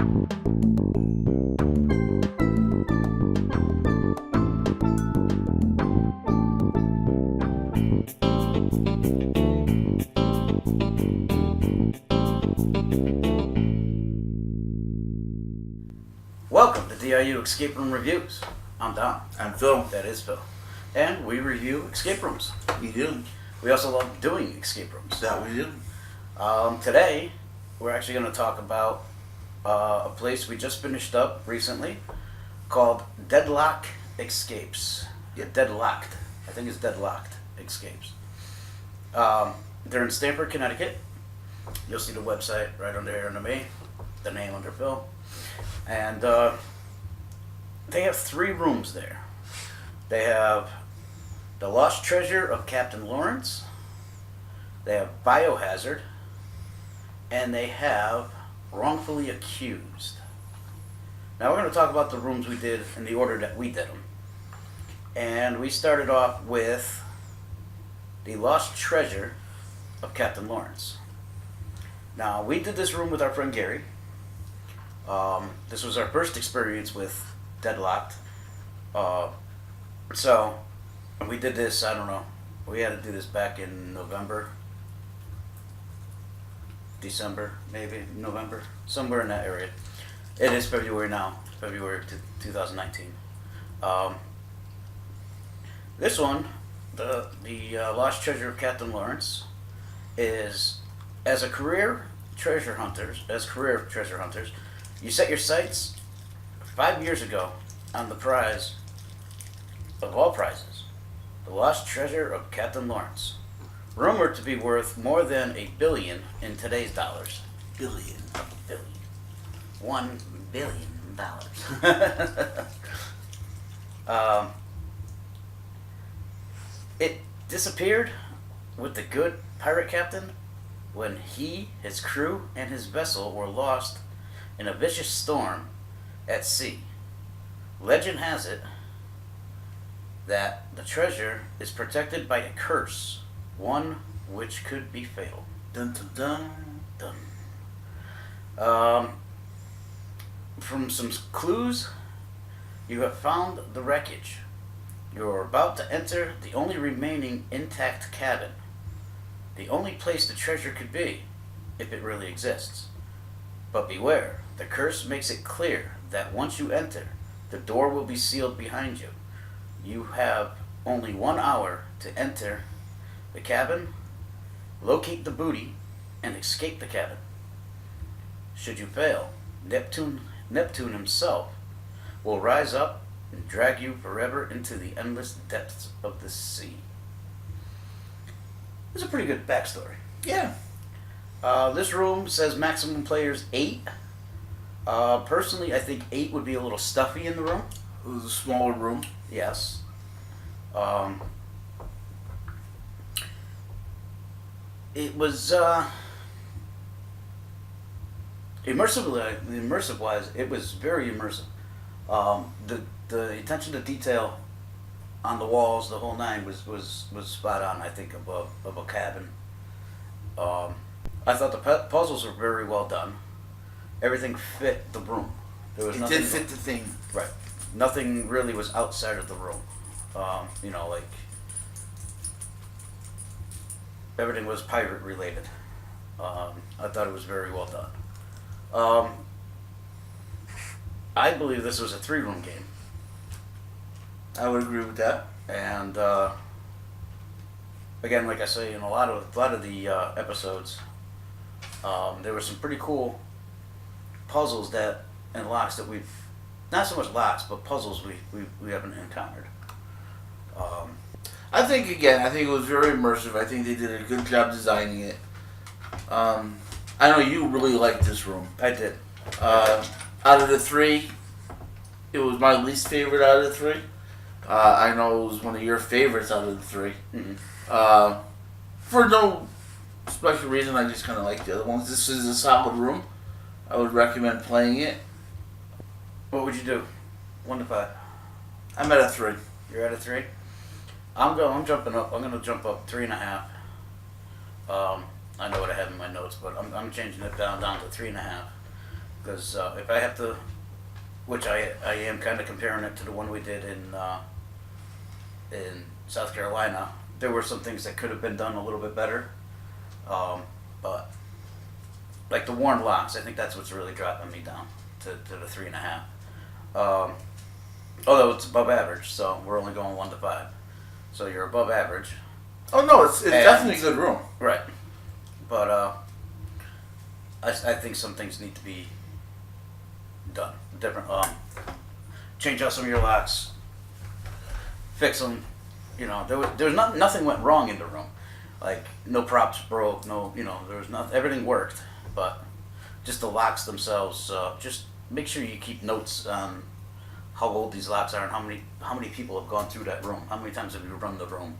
Welcome to DIU Escape Room Reviews. I'm Don. I'm Phil. That is Phil. And we review escape rooms. We do. We also love doing escape rooms. That we do. Today, we're actually going to talk about a place we just finished up recently called DeadLocked Escapes. Yeah, DeadLocked. I think it's DeadLocked Escapes. They're in Stamford, Connecticut. You'll see the website right under here under me, the name under Phil. And they have 3 rooms there. They have The Lost Treasure of Captain Lawrence, they have Biohazard, and they have Wrongfully Accused. Now we're going to talk about the rooms we did in the order that we did them. And we started off with The Lost Treasure of Captain Lawrence. Now we did this room with our friend Gary. This was our first experience with DeadLocked. So we did this, I don't know, we had to do this back in November, December, maybe November, somewhere in that area. It is February now, February 2019. This one, the Lost Treasure of Captain Lawrence, is as career treasure hunters, you set your sights 5 years ago on the prize of all prizes, the Lost Treasure of Captain Lawrence, rumored to be worth more than $1 billion in today's dollars. Billion. $1 billion. It disappeared with the good pirate captain when he, his crew, and his vessel were lost in a vicious storm at sea. Legend has it that the treasure is protected by a curse, one which could be fatal. Dun dun dun. Dun. From some clues, you have found the wreckage. You're about to enter the only remaining intact cabin, the only place the treasure could be, if it really exists. But beware, the curse makes it clear that once you enter, the door will be sealed behind you. You have only 1 hour to enter the cabin, locate the booty, and escape the cabin. Should you fail, Neptune himself will rise up and drag you forever into the endless depths of the sea. It's a pretty good backstory. Yeah. This room says maximum players 8. Personally, I think 8 would be a little stuffy in the room. It was a smaller room. Yes. It was immersive wise, it was very immersive. The attention to detail on the walls, the whole nine, was spot on. I think of a cabin. I thought the puzzles were very well done. Everything fit the room. There was nothing did fit the theme. Right. Nothing really was outside of the room. Like everything was pirate related. I thought it was very well done. I believe this was a 3-room game. I would agree with that. And again, like I say, in a lot of the episodes, there were some pretty cool puzzles and locks that we've, not so much locks, but puzzles we haven't encountered. I think it was very immersive. I think they did a good job designing it. I know you really liked this room. I did. Out of the 3, it was my least favorite out of the 3. I know it was one of your favorites out of the 3. Mm-hmm. For no special reason, I just kind of like the other ones. This is a solid room. I would recommend playing it. What would you do? 1 to 5. I'm at a 3. You're at a 3. I'm jumping up. I'm gonna jump up 3.5. I know what I have in my notes, but I'm changing it down to 3.5. Because if I have to, which I am kind of comparing it to the one we did in South Carolina, there were some things that could have been done a little bit better. But like the worn locks, I think that's what's really dropping me down to the 3.5. Although it's above average, so we're only going 1 to 5. So you're above average. Oh no, it's definitely a good room. Right. But I think some things need to be done different. Change out some of your locks, fix them. You know, there was nothing went wrong in the room. Like no props broke, no, you know, there was nothing. Everything worked, but just the locks themselves. Just make sure you keep notes on how old these locks are and how many people have gone through that room. How many times have you run the room?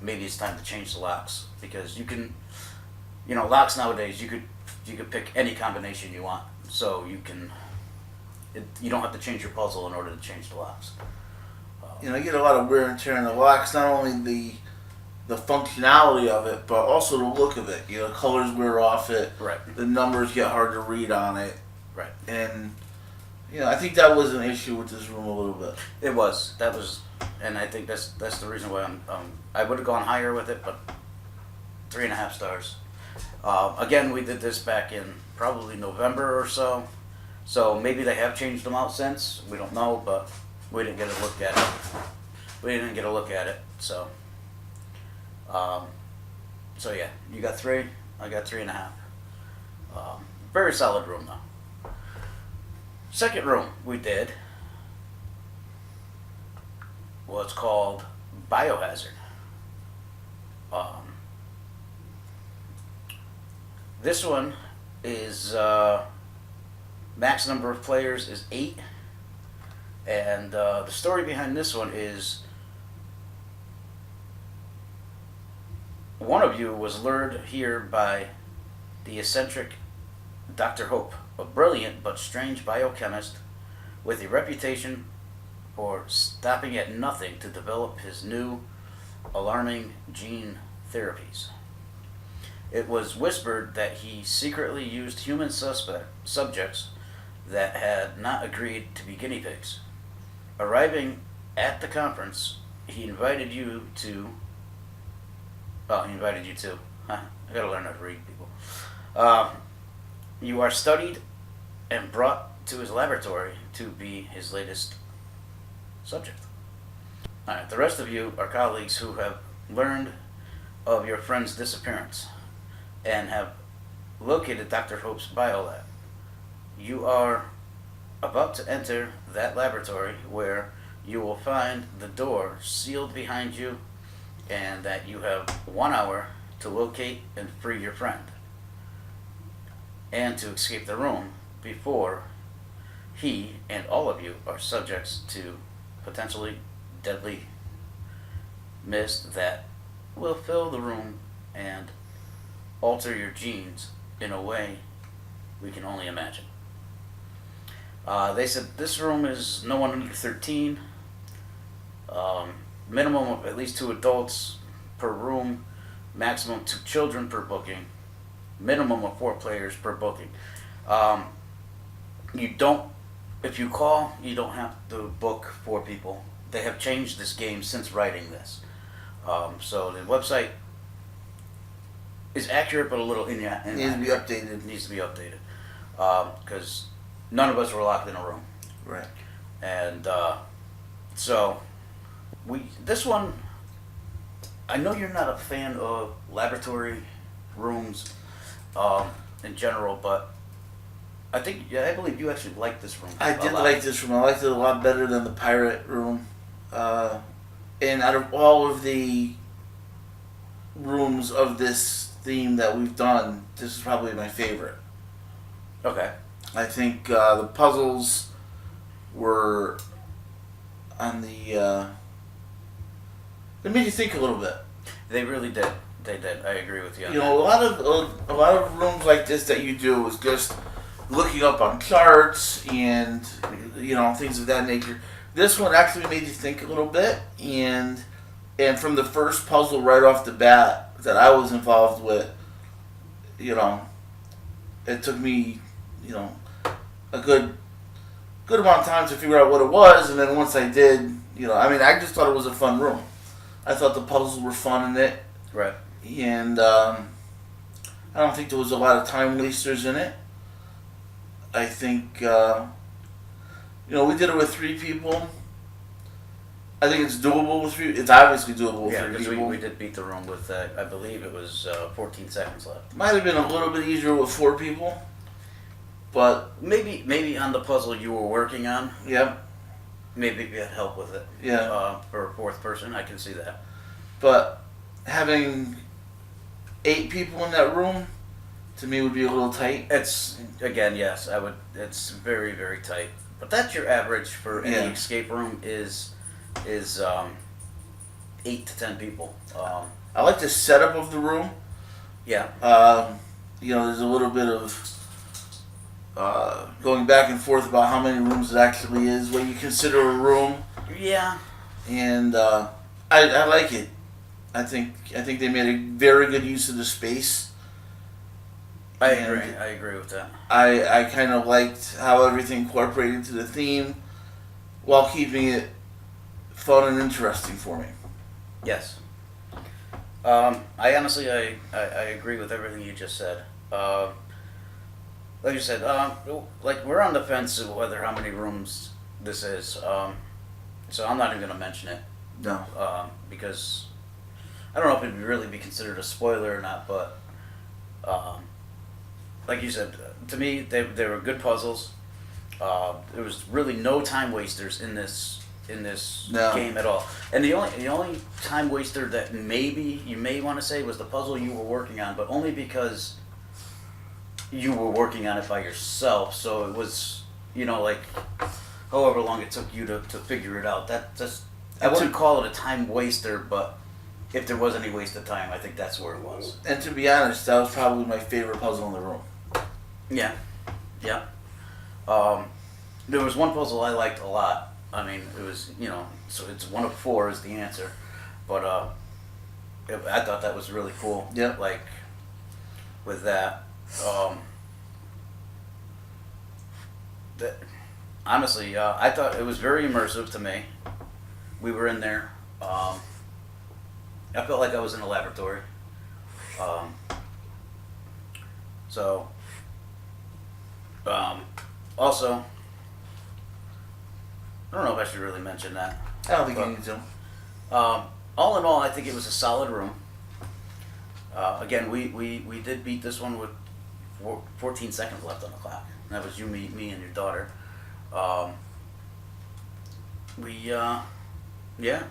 Maybe it's time to change the locks, because you can, you know, locks nowadays you could pick any combination you want, so you don't have to change your puzzle in order to change the locks. You know, you get a lot of wear and tear in the locks. Not only the functionality of it, but also the look of it. You know, colors wear off it. Right. The numbers get hard to read on it. Right. And you know, I think that was an issue with this room a little bit. It was. That was, and I think that's the reason why I would have gone higher with it, but 3.5 stars. Again, we did this back in probably November or so, so maybe they have changed them out since. We don't know, but we didn't get a look at it. So, so yeah, you got 3. I got 3.5. Very solid room though. Second room we did was called Biohazard. This one is max number of players is 8, and the story behind this one is one of you was lured here by the eccentric Dr. Hope, a brilliant but strange biochemist with a reputation for stopping at nothing to develop his new, alarming gene therapies. It was whispered that he secretly used human subjects that had not agreed to be guinea pigs. Arriving at the conference, he invited you to. I gotta learn how to read, people. You are studied and brought to his laboratory to be his latest subject. Alright, the rest of you are colleagues who have learned of your friend's disappearance and have located Dr. Hope's biolab. You are about to enter that laboratory, where you will find the door sealed behind you, and that you have 1 hour to locate and free your friend, and to escape the room before he and all of you are subjects to potentially deadly mist that will fill the room and alter your genes in a way we can only imagine. They said this room is no one under 13, minimum of at least 2 adults per room, maximum 2 children per booking, minimum of 4 players per booking. If you call, you don't have to book 4 people. They have changed this game since writing this. So the website is accurate, but a little inaccurate. Needs to be updated. Because none of us were locked in a room. Right. And so this one, I know you're not a fan of laboratory rooms in general, but I believe you actually like this room. I did like this room. I liked it a lot better than the pirate room. And out of all of the rooms of this theme that we've done, this is probably my favorite. Okay. I think the puzzles were on the... they made you think a little bit. They really did. They did. I agree with you on You that. know, a lot of rooms like this that you do is just looking up on charts and, you know, things of that nature. This one actually made you think a little bit, and from the first puzzle right off the bat that I was involved with, you know, it took me, you know, a good amount of time to figure out what it was, and then once I did, I just thought it was a fun room. I thought the puzzles were fun in it. Right. And I don't think there was a lot of time wasters in it. I think, we did it with 3 people. I think it's doable with 3. It's obviously doable with 3 because people. we did beat the room with, I believe it was 14 seconds left. Might have been a little bit easier with 4 people. But maybe on the puzzle you were working on, yeah. maybe you had help with it. Yeah. For a 4th person, I can see that. But having 8 people in that room, to me, would be a little tight. It's, again, yes, I would. It's very, very tight. But that's your average for any escape room is 8 to 10 people. I like the setup of the room. Yeah. There's a little bit of going back and forth about how many rooms it actually is, what you consider a room. Yeah. And I like it. I think they made a very good use of the space. I agree with that. I kind of liked how everything incorporated into the theme while keeping it fun and interesting for me. Yes. I honestly, I agree with everything you just said. Like you said, like we're on the fence of whether how many rooms this is. So I'm not even going to mention it. No. Because I don't know if it would really be considered a spoiler or not, but like you said, to me they were good puzzles. There was really no time wasters in this game at all. And the only time waster that maybe you may want to say was the puzzle you were working on, but only because you were working on it by yourself. So it was, like however long it took you to figure it out. I wouldn't call it a time waster, but if there was any waste of time, I think that's where it was. And to be honest, that was probably my favorite puzzle in the room. Yeah. Yeah. There was one puzzle I liked a lot. I mean, it was, so it's 1 of 4 is the answer. But I thought that was really cool. Yeah. Like, with that. Honestly, I thought it was very immersive to me. We were in there. I felt like I was in a laboratory. Also, I don't know if I should really mention that. I don't think you need to. All in all, I think it was a solid room. Again, we did beat this one with 14 seconds left on the clock. And that was you, me, and your daughter. Yeah.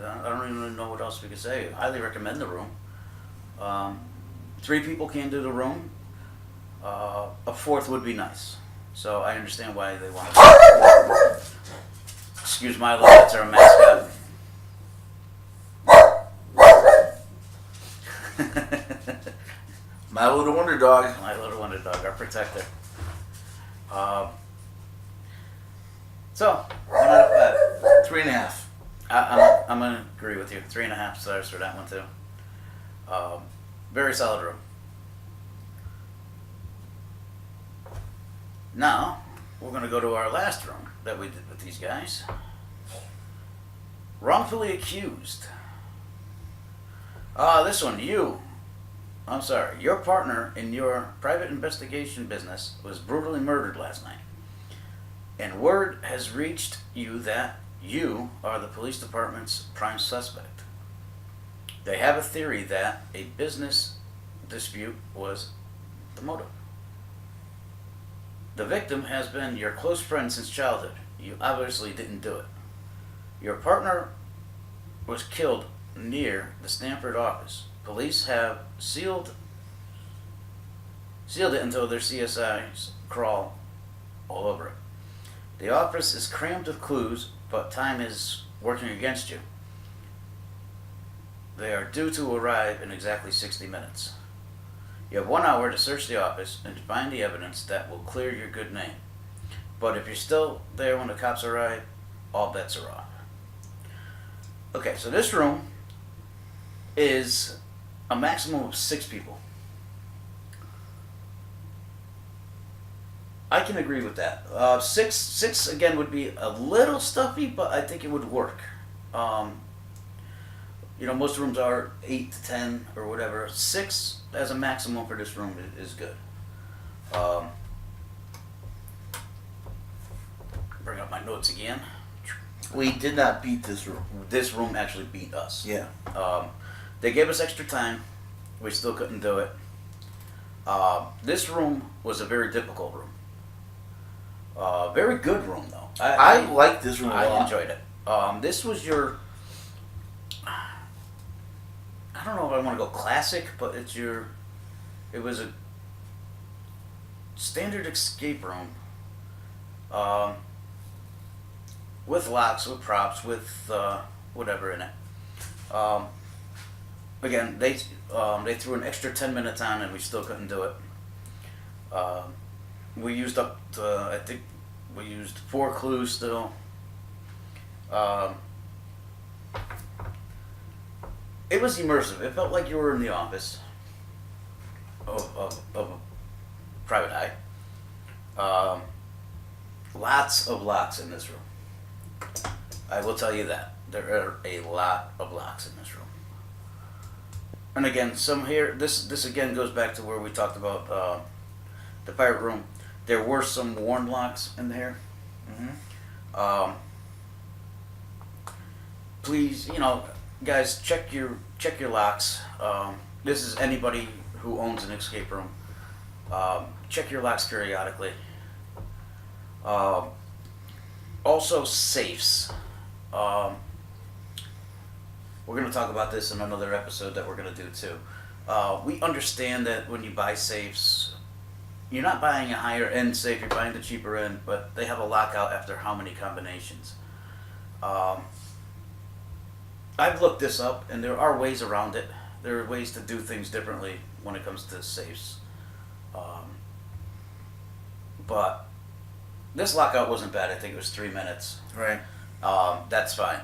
I don't even know what else we could say. I highly recommend the room. 3 people can do the room. A 4th would be nice. So I understand why they want to. Excuse Milo, that's our mascot. Milo the Wonder Dog. Milo the Wonder Dog, our protector. So, 1 out of 5. 3.5. I'm going to agree with you. 3.5 stars for that one too. Very solid room. Now, we're going to go to our last room that we did with these guys. Wrongfully accused. This one, your partner in your private investigation business was brutally murdered last night. And word has reached you that you are the police department's prime suspect. They have a theory that a business dispute was the motive. The victim has been your close friend since childhood. You obviously didn't do it. Your partner was killed near the Stanford office. Police have sealed it until their CSIs crawl all over it. The office is crammed with clues, but time is working against you. They are due to arrive in exactly 60 minutes. You have 1 hour to search the office and to find the evidence that will clear your good name. But if you're still there when the cops arrive, all bets are off. Okay, so this room is a maximum of 6 people. I can agree with that. Six again would be a little stuffy, but I think it would work. Most rooms are 8 to 10 or whatever. 6 as a maximum for this room is good. Bring up my notes again. We did not beat this room. This room actually beat us. Yeah. They gave us extra time. We still couldn't do it. This room was a very difficult room. Very good room though. I like this room a lot. I enjoyed it. This was your. I don't know if I want to go classic, but it was a standard escape room. With locks, with props, with whatever in it. Again, they threw an extra 10 minutes on, and we still couldn't do it. We used up to, I think we used 4 clues still. It was immersive. It felt like you were in the office of a private eye. Lots of locks in this room. I will tell you that. There are a lot of locks in this room. And again, this again goes back to where we talked about the pirate room. There were some worn locks in there. Mm-hmm. Please, guys, check your locks. This is anybody who owns an escape room. Check your locks periodically. Also, safes. We're going to talk about this in another episode that we're going to do too. We understand that when you buy safes, you're not buying a higher end safe, you're buying the cheaper end, but they have a lockout after how many combinations. I've looked this up, and there are ways around it. There are ways to do things differently when it comes to safes. But this lockout wasn't bad. I think it was 3 minutes. Right. That's fine.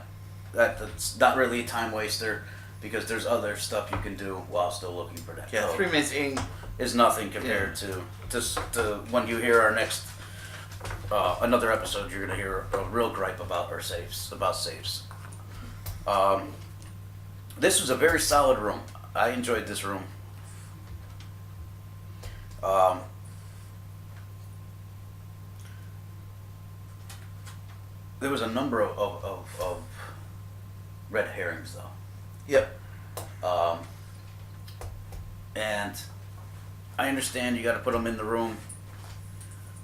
That's not really a time waster because there's other stuff you can do while still looking for that. Yeah, So 3 minutes in. is nothing compared to when you hear our next another episode. You're gonna hear a real gripe about safes. This was a very solid room. I enjoyed this room. There was a number of red herrings though. Yep. And I understand you got to put them in the room,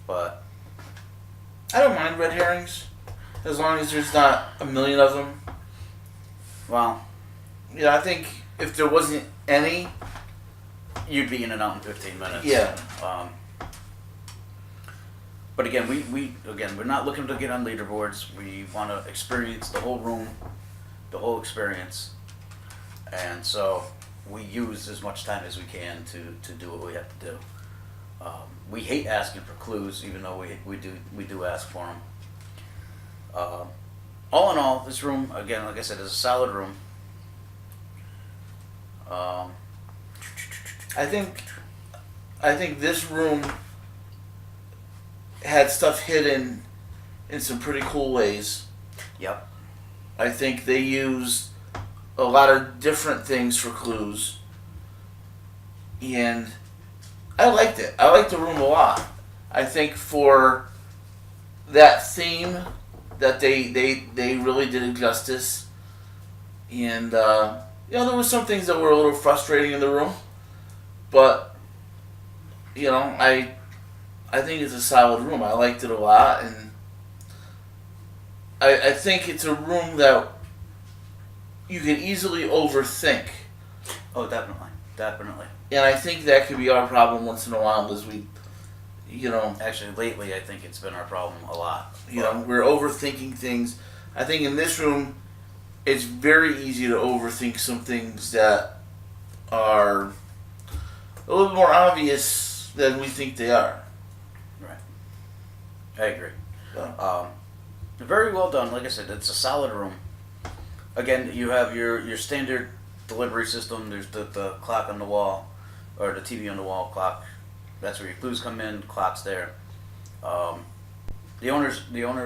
but I don't mind red herrings as long as there's not a million of them. well, I think if there wasn't any, you'd be in and out in 15 minutes. Yeah. But again, we're not looking to get on leaderboards. We want to experience the whole room, the whole experience, and so we use as much time as we can to do what we have to do. We hate asking for clues, even though we do ask for them. All in all, this room, again, like I said, is a solid room. I think this room had stuff hidden in some pretty cool ways. Yep. I think they used a lot of different things for clues. And I liked it. I liked the room a lot. I think for that theme that they really did it justice. And there were some things that were a little frustrating in the room. But I think it's a solid room. I liked it a lot, and I think it's a room that you can easily overthink. Oh, definitely. And I think that could be our problem once in a while, as we, Actually, lately, I think it's been our problem a lot. we're overthinking things. I think in this room, it's very easy to overthink some things that are a little more obvious than we think they are. Right. I agree. So, Very well done. Like I said, it's a solid room. Again, you have your standard delivery system. There's the clock on the wall, or the TV on the wall clock. That's where your clues come in. Clock's there. The owner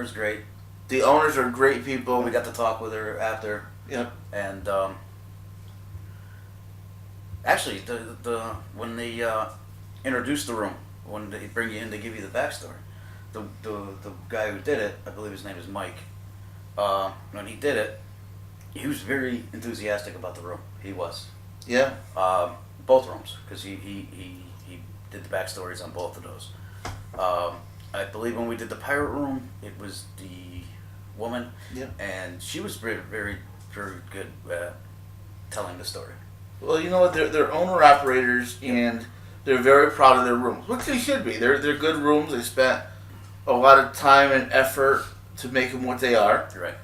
is great. The owners are great people. We got to talk with her after, Yep. and actually, the when they introduced the room, when they bring you in to give you the backstory, the guy who did it, I believe his name is Mike. When he did it, he was very enthusiastic about the room. He was. Yeah. Both rooms, because he did the backstories on both of those. I believe when we did the pirate room, it was the woman, Yeah. and she was very, very, very good at telling the story. Well, you know what? They're owner operators, and they're very proud of their rooms, which they should be. They're good rooms. They spent a lot of time and effort to make them what they are, You're right.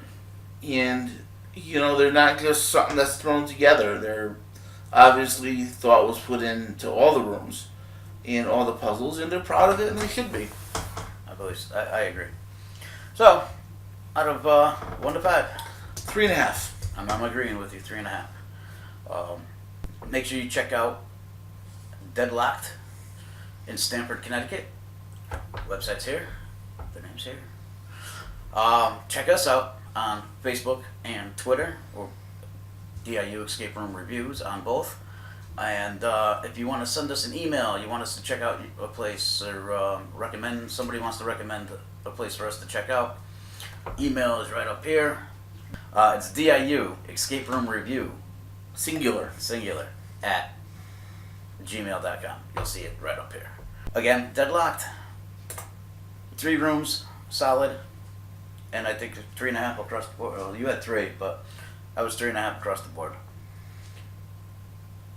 and you know they're not just something that's thrown together. They're obviously thought was put into all the rooms and all the puzzles, and they're proud of it, and they should be. I believe so. I agree. So, out of 1 to 5, 3.5. I'm agreeing with you. 3.5. Make sure you check out DeadLocked in Stamford, Connecticut. Website's here. The name's here. Check us out on Facebook and Twitter, or DIU Escape Room Reviews on both. And if you want to send us an email, you want us to check out a place, or somebody wants to recommend a place for us to check out, email is right up here. It's DIU Escape Room Review, singular, at gmail.com. You'll see it right up here. Again, DeadLocked. 3 rooms, solid. And I think 3.5 across the board. Well, you had 3, but I was 3.5 across the board.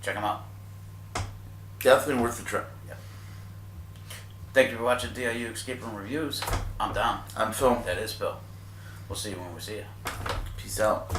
Check them out. Definitely worth the trip. Yep. Thank you for watching DIU Escape Room Reviews. I'm Don. I'm Phil. That is Phil. We'll see you when we see you. Peace out.